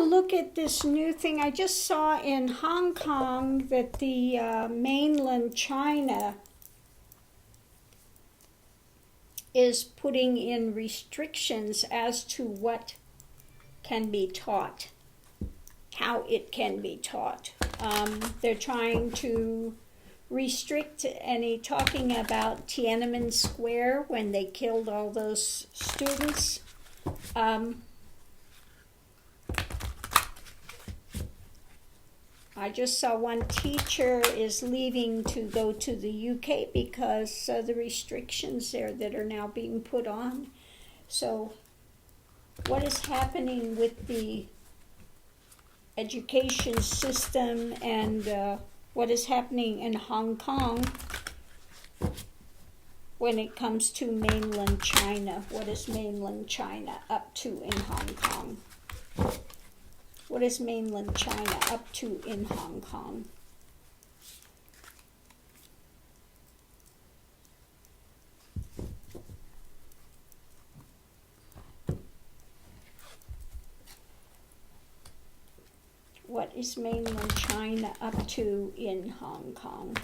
look at this new thing. I just saw in Hong Kong that the mainland China is putting in restrictions as to what can be taught, how it can be taught. They're trying to restrict any talking about Tiananmen Square when they killed all those students. I just saw one teacher is leaving to go to the UK because the restrictions there that are now being put on. So what is happening with the education system and what is happening in Hong Kong when it comes to mainland China? What is mainland China up to in Hong Kong? What is mainland China up to in Hong Kong? What is mainland China up to in Hong Kong?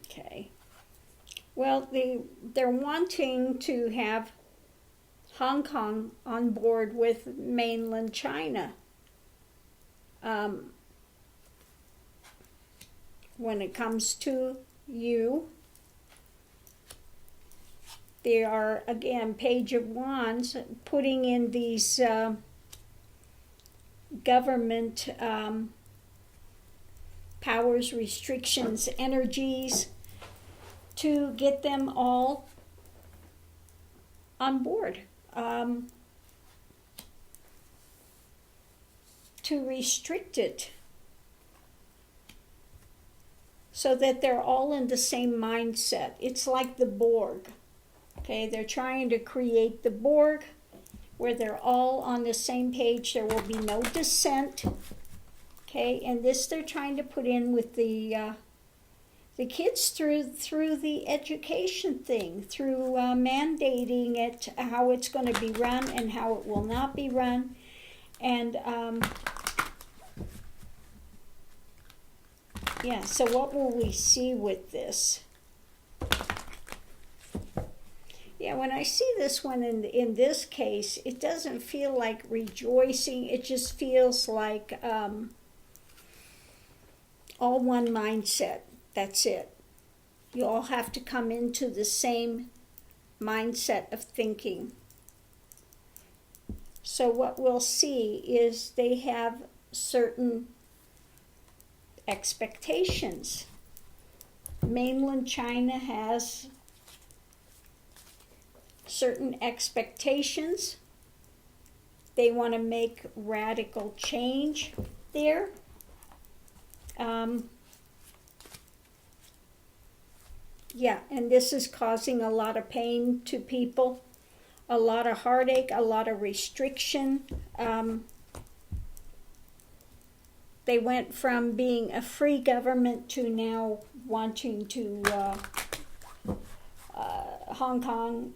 Okay. Well, they're wanting to have Hong Kong on board with mainland China. When it comes to you, they are, again, Page of Wands, putting in these government powers, restrictions, energies to get them all on board, to restrict it so that they're all in the same mindset. It's like the Borg. Okay, they're trying to create the Borg where they're all on the same page. There will be no dissent. Okay, and this they're trying to put in with the kids through the education thing, through mandating it, how it's going to be run and how it will not be run. And yeah, so what will we see with this? Yeah, when I see this one in this case, it doesn't feel like rejoicing. It just feels like all one mindset. That's it. You all have to come into the same mindset of thinking. So what we'll see is they have certain expectations. Mainland China has certain expectations. They want to make radical change there. Yeah, and this is causing a lot of pain to people, a lot of heartache, a lot of restriction. They went from being a free government to now wanting to, Hong Kong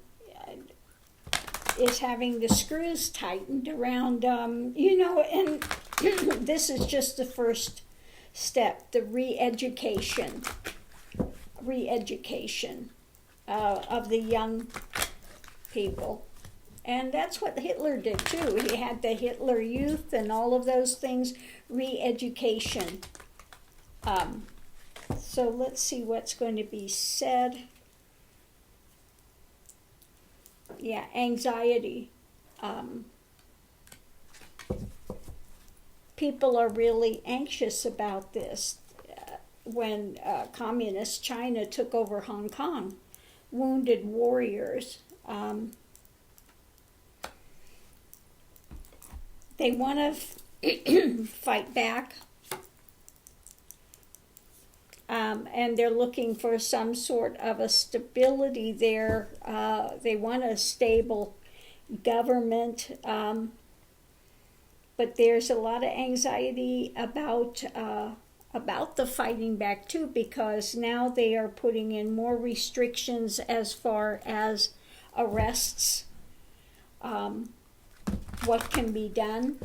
is having the screws tightened around, and this is just the first step, the re-education of the young people. And that's what Hitler did too. He had the Hitler Youth and all of those things, re-education. So let's see what's going to be said. Yeah, anxiety. People are really anxious about this. When communist China took over Hong Kong, wounded warriors. They want to fight back. And they're looking for some sort of a stability there. They want a stable government, but there's a lot of anxiety about the fighting back too, because now they are putting in more restrictions as far as arrests, what can be done,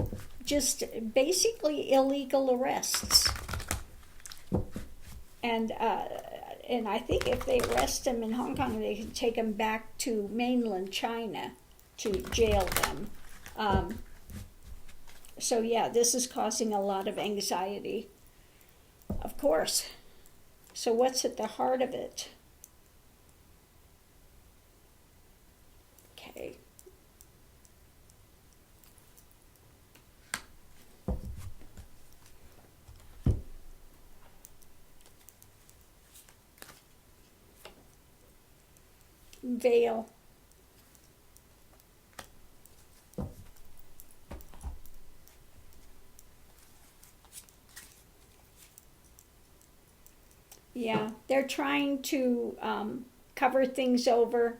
just basically illegal arrests. And I think if they arrest them in Hong Kong, they can take them back to mainland China to jail them. So yeah, this is causing a lot of anxiety, of course. So what's at the heart of it? Okay. Veil. Yeah, they're trying to cover things over,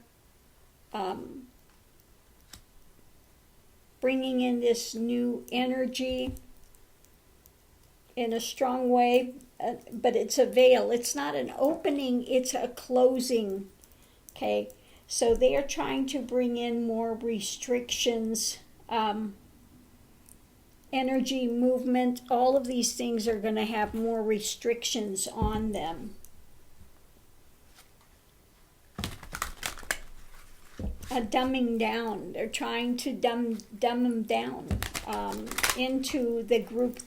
bringing in this new energy in a strong way, but it's a veil. It's not an opening, it's a closing. Okay, so they are trying to bring in more restrictions, energy, movement. All of these things are going to have more restrictions on them. A dumbing down. They're trying to dumb them down into the group.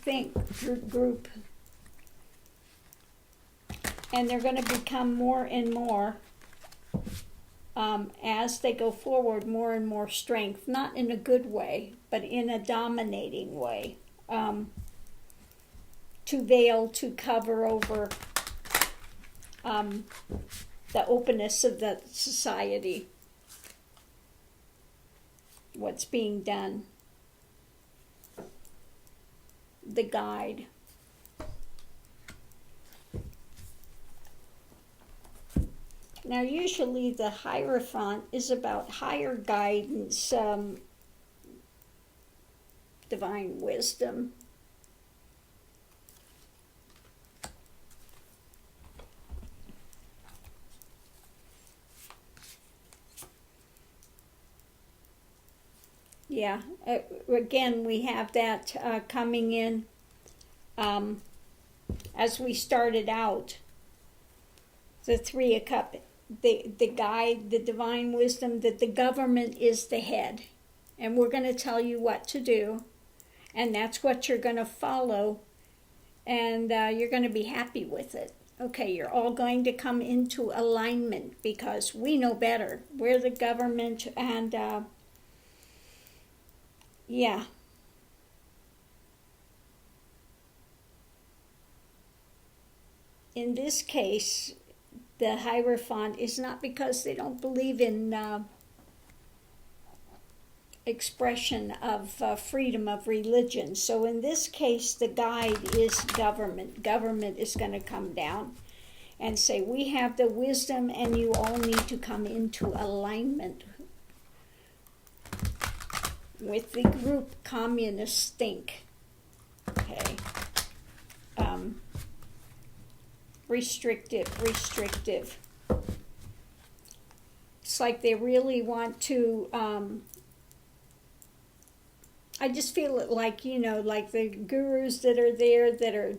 And they're going to become more and more, as they go forward, more and more strength, not in a good way, but in a dominating way, to veil, to cover over the openness of the society, what's being done, the guide. Now, usually the Hierophant is about higher guidance, divine wisdom. Yeah, again, we have that coming in as we started out. The Three of Cups. The guide, the divine wisdom, that the government is the head, and we're going to tell you what to do, and that's what you're going to follow, and you're going to be happy with it. Okay, you're all going to come into alignment because we know better. We're the government, and yeah. In this case, the Hierophant is not because they don't believe in expression of freedom of religion. So in this case, the guide is government. Government is going to come down and say, we have the wisdom and you all need to come into alignment with the group communists think. Okay. Restrictive. It's like they really want to, I just feel it like, like the gurus that are there that are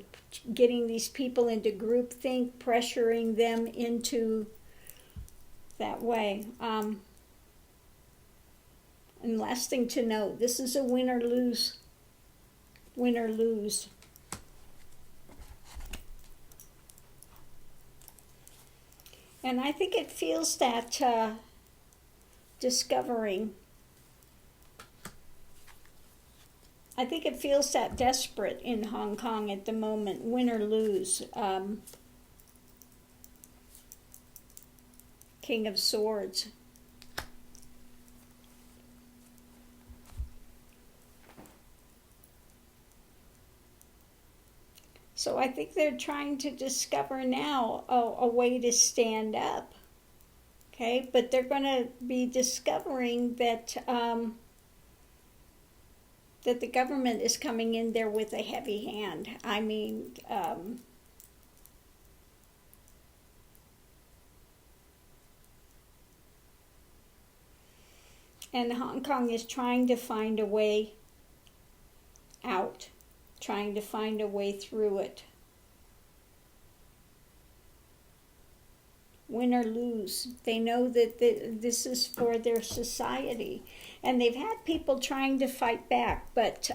getting these people into groupthink, pressuring them into that way. And last thing to note, this is a win or lose. Win or lose. And I think it feels that discovering. I think it feels that desperate in Hong Kong at the moment, win or lose. King of Swords. So I think they're trying to discover now a way to stand up. Okay, but they're going to be discovering that that the government is coming in there with a heavy hand. I mean, and Hong Kong is trying to find a way out, trying to find a way through it. Win or lose, they know that this is for their society. And they've had people trying to fight back, but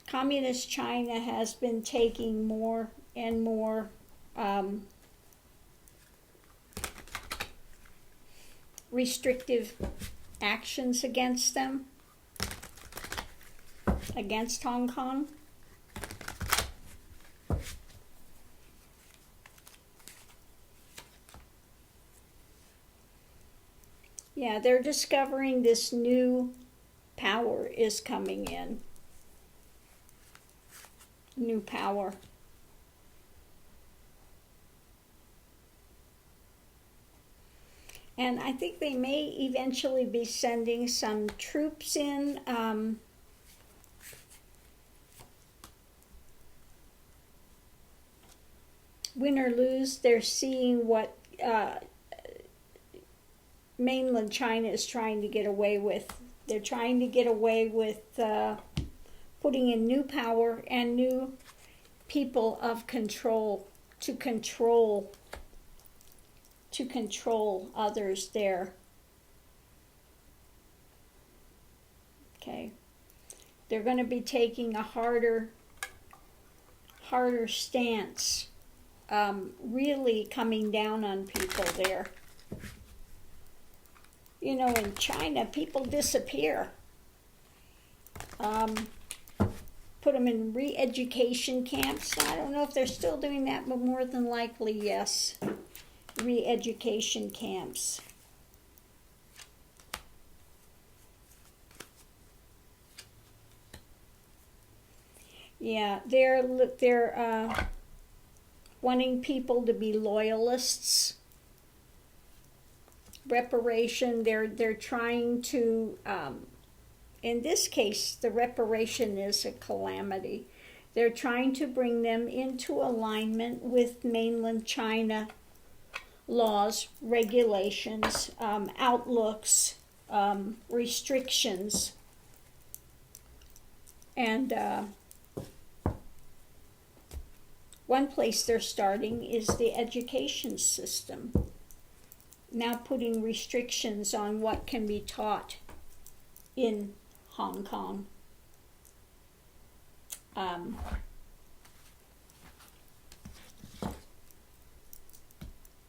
Communist China has been taking more and more restrictive actions against them, against Hong Kong. Yeah, they're discovering this new power is coming in. New power. And I think they may eventually be sending some troops in. Win or lose, they're seeing what Mainland China is trying to get away with. They're trying to get away with putting in new power and new people of control to control others there. Okay. They're going to be taking a harder stance, really coming down on people there. You know, in China, people disappear. Put them in re-education camps. I don't know if they're still doing that, but more than likely, yes. Re-education camps. Yeah, they're wanting people to be loyalists. Reparation, they're trying to, in this case, the reparation is a calamity. They're trying to bring them into alignment with Mainland China laws, regulations, outlooks, restrictions, and one place they're starting is the education system. Now putting restrictions on what can be taught in Hong Kong.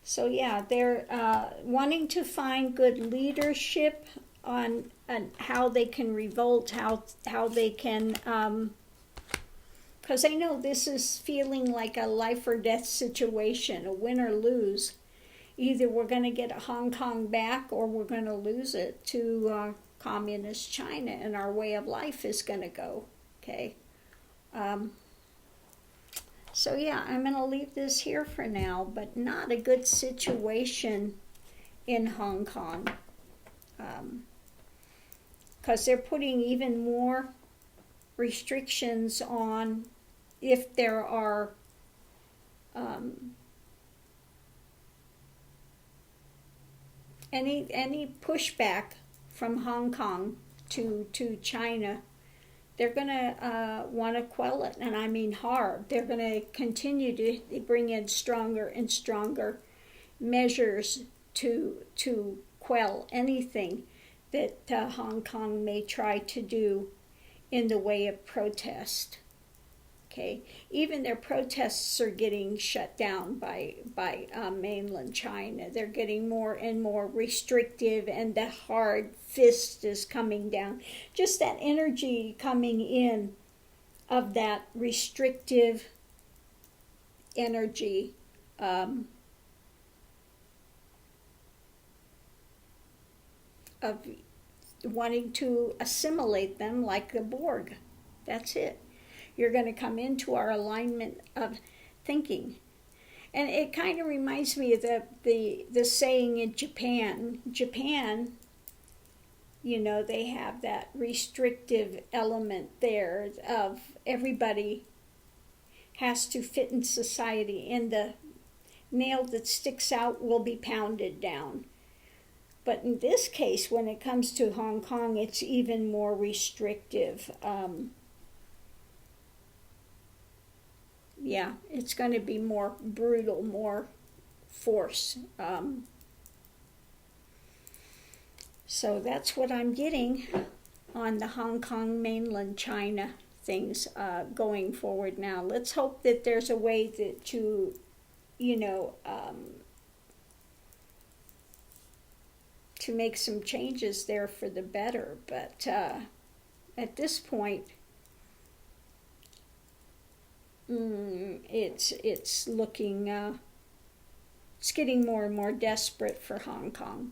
So yeah, they're wanting to find good leadership on how they can revolt, how they can, because I know this is feeling like a life or death situation, a win or lose. Either we're going to get Hong Kong back or we're going to lose it to Communist China, and our way of life is going to go. Okay. So yeah, I'm going to leave this here for now, but not a good situation in Hong Kong. Because they're putting even more restrictions on if there are any pushback from Hong Kong to China. They're going to want to quell it, and I mean hard. They're going to continue to bring in stronger and stronger measures to quell anything that Hong Kong may try to do in the way of protest. Okay, even their protests are getting shut down by Mainland China. They're getting more and more restrictive, and the hard fist is coming down. Just that energy coming in of that restrictive energy. Of wanting to assimilate them like the Borg. That's it. you're going to come into our alignment of thinking. And it kind of reminds me of the saying in Japan. Japan, you know, they have that restrictive element there of everybody has to fit in society, and the nail that sticks out will be pounded down. But in this case, when it comes to Hong Kong, it's even more restrictive. Yeah, it's going to be more brutal, more force. So that's what I'm getting on the Hong Kong, mainland China things going forward now. Let's hope that there's a way to to make some changes there for the better. But at this point, it's looking, it's getting more and more desperate for Hong Kong.